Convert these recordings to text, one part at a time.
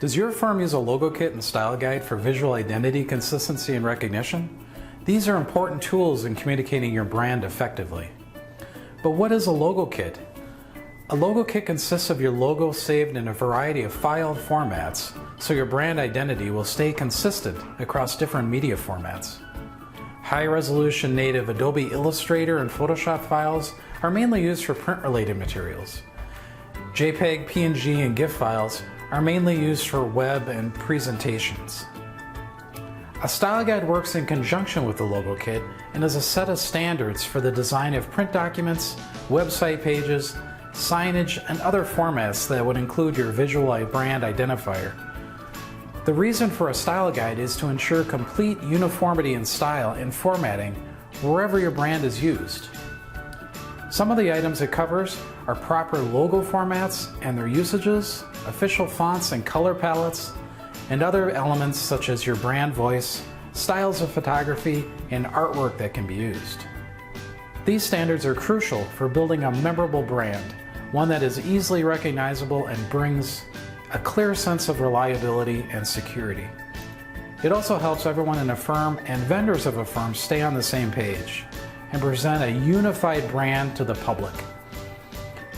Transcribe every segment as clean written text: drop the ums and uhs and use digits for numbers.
Does your firm use a logo kit and style guide for visual identity, consistency, and recognition? These are important tools in communicating your brand effectively. But what is a logo kit? A logo kit consists of your logo saved in a variety of file formats, so your brand identity will stay consistent across different media formats. High-resolution native Adobe Illustrator and Photoshop files are mainly used for print-related materials. JPEG, PNG, and GIF files are mainly used for web and presentations. A style guide works in conjunction with the logo kit and is a set of standards for the design of print documents, website pages, signage, and other formats that would include your visual brand identifier. The reason for a style guide is to ensure complete uniformity in style and formatting wherever your brand is used. Some of the items it covers are proper logo formats and their usages, official fonts and color palettes, and other elements such as your brand voice, styles of photography, and artwork that can be used. These standards are crucial for building a memorable brand, one that is easily recognizable and brings a clear sense of reliability and security. It also helps everyone in a firm and vendors of a firm stay on the same page and present a unified brand to the public.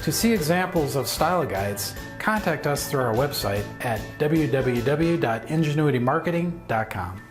To see examples of style guides, contact us through our website at www.ingenuitymarketing.com.